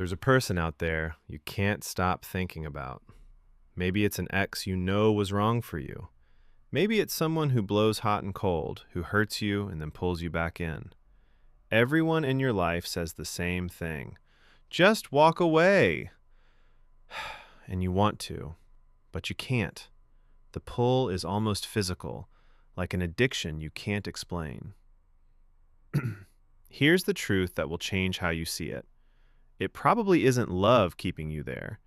There's a person out there you can't stop thinking about. Maybe it's an ex you know was wrong for you. Maybe it's someone who blows hot and cold, who hurts you and then pulls you back in. Everyone in your life says the same thing. Just walk away. And you want to, but you can't. The pull is almost physical, like an addiction you can't explain. Here's the truth that will change how you see it. It probably isn't love keeping you there.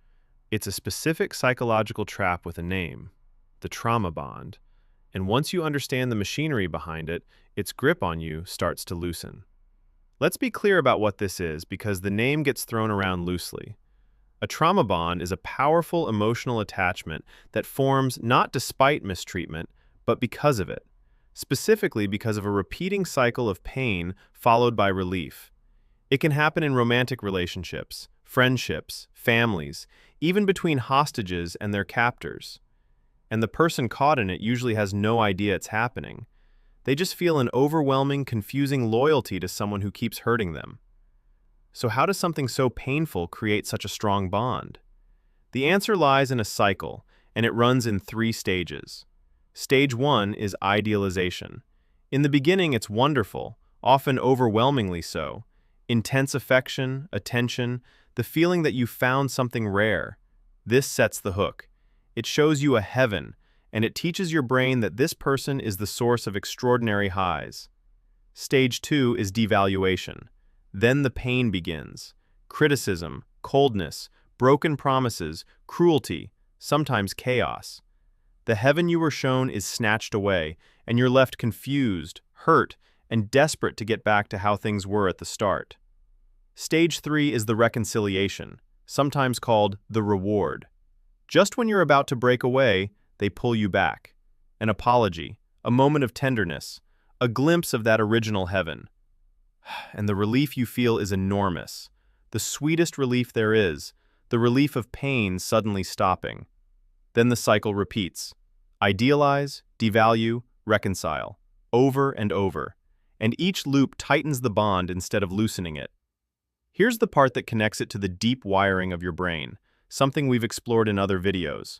It's a specific psychological trap with a name, the trauma bond. And once you understand the machinery behind it, its grip on you starts to loosen. Let's be clear about what this is because the name gets thrown around loosely. A trauma bond is a powerful emotional attachment that forms not despite mistreatment, but because of it, specifically because of a repeating cycle of pain followed by relief. It can happen in romantic relationships, friendships, families, even between hostages and their captors. And the person caught in it usually has no idea it's happening. They just feel an overwhelming, confusing loyalty to someone who keeps hurting them. So how does something so painful create such a strong bond? The answer lies in a cycle, and it runs in 3 stages. Stage 1 is idealization. In the beginning, it's wonderful, often overwhelmingly so. Intense affection, attention, the feeling that you found something rare. This sets the hook. It shows you a heaven, and it teaches your brain that this person is the source of extraordinary highs. Stage 2 is devaluation. Then the pain begins. Criticism, coldness, broken promises, cruelty, sometimes chaos. The heaven you were shown is snatched away, and you're left confused, hurt, and desperate to get back to how things were at the start. Stage 3 is the reconciliation, sometimes called the reward. Just when you're about to break away, they pull you back. An apology, a moment of tenderness, a glimpse of that original heaven. And the relief you feel is enormous. The sweetest relief there is, the relief of pain suddenly stopping. Then the cycle repeats. Idealize, devalue, reconcile, over and over. And each loop tightens the bond instead of loosening it. Here's the part that connects it to the deep wiring of your brain, something we've explored in other videos.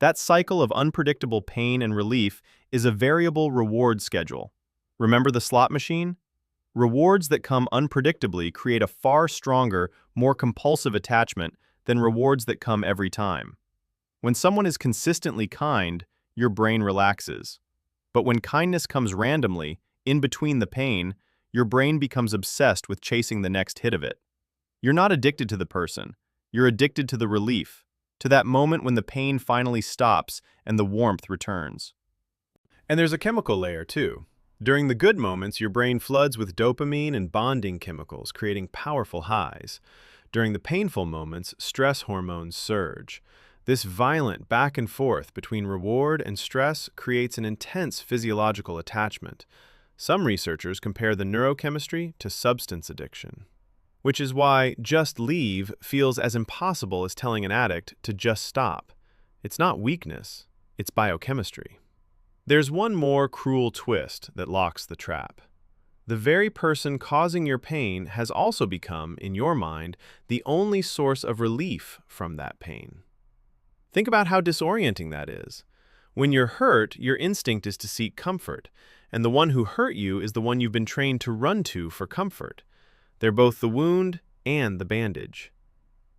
That cycle of unpredictable pain and relief is a variable reward schedule. Remember the slot machine? Rewards that come unpredictably create a far stronger, more compulsive attachment than rewards that come every time. When someone is consistently kind, your brain relaxes. But when kindness comes randomly, in between the pain, your brain becomes obsessed with chasing the next hit of it. You're not addicted to the person. You're addicted to the relief, to that moment when the pain finally stops and the warmth returns. And there's a chemical layer too. During the good moments, your brain floods with dopamine and bonding chemicals, creating powerful highs. During the painful moments, stress hormones surge. This violent back and forth between reward and stress creates an intense physiological attachment. Some researchers compare the neurochemistry to substance addiction, which is why just leave feels as impossible as telling an addict to just stop. It's not weakness, it's biochemistry. There's one more cruel twist that locks the trap. The very person causing your pain has also become, in your mind, the only source of relief from that pain. Think about how disorienting that is. When you're hurt, your instinct is to seek comfort, and the one who hurt you is the one you've been trained to run to for comfort. They're both the wound and the bandage.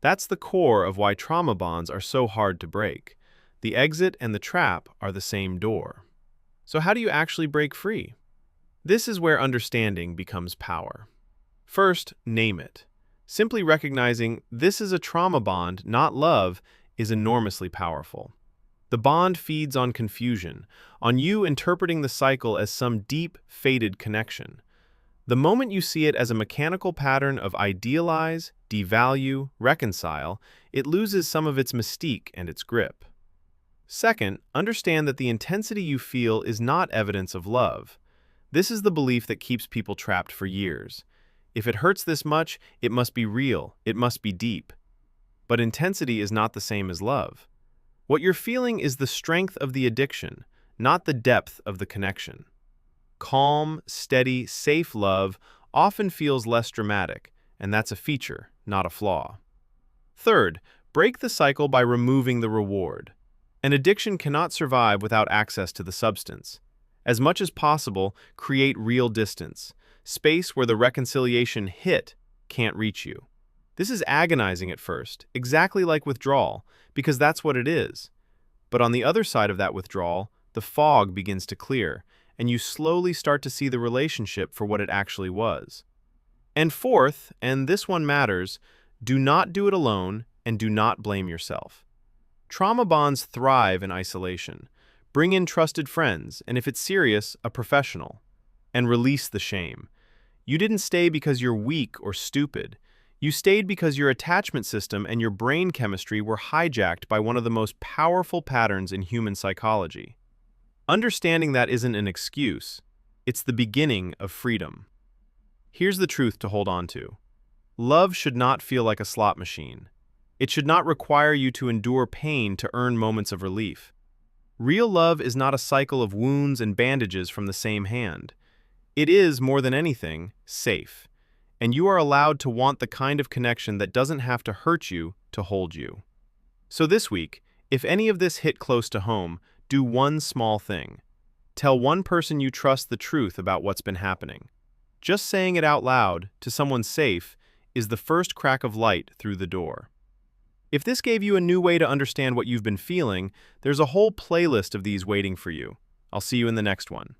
That's the core of why trauma bonds are so hard to break. The exit and the trap are the same door. So how do you actually break free? This is where understanding becomes power. First, name it. Simply recognizing this is a trauma bond, not love, is enormously powerful. The bond feeds on confusion, on you interpreting the cycle as some deep, fated connection. The moment you see it as a mechanical pattern of idealize, devalue, reconcile, it loses some of its mystique and its grip. Second, understand that the intensity you feel is not evidence of love. This is the belief that keeps people trapped for years. If it hurts this much, it must be real, it must be deep. But intensity is not the same as love. What you're feeling is the strength of the addiction, not the depth of the connection. Calm, steady, safe love often feels less dramatic, and that's a feature, not a flaw. Third, break the cycle by removing the reward. An addiction cannot survive without access to the substance. As much as possible, create real distance, space where the reconciliation hit can't reach you. This is agonizing at first, exactly like withdrawal, because that's what it is. But on the other side of that withdrawal, the fog begins to clear, and you slowly start to see the relationship for what it actually was. And fourth, and this one matters, do not do it alone and do not blame yourself. Trauma bonds thrive in isolation. Bring in trusted friends, and if it's serious, a professional. And release the shame. You didn't stay because you're weak or stupid. You stayed because your attachment system and your brain chemistry were hijacked by one of the most powerful patterns in human psychology. Understanding that isn't an excuse. It's the beginning of freedom. Here's the truth to hold on to. Love should not feel like a slot machine. It should not require you to endure pain to earn moments of relief. Real love is not a cycle of wounds and bandages from the same hand. It is, more than anything, safe. And you are allowed to want the kind of connection that doesn't have to hurt you to hold you. So this week, if any of this hit close to home, do one small thing. Tell one person you trust the truth about what's been happening. Just saying it out loud, to someone safe, is the first crack of light through the door. If this gave you a new way to understand what you've been feeling, there's a whole playlist of these waiting for you. I'll see you in the next one.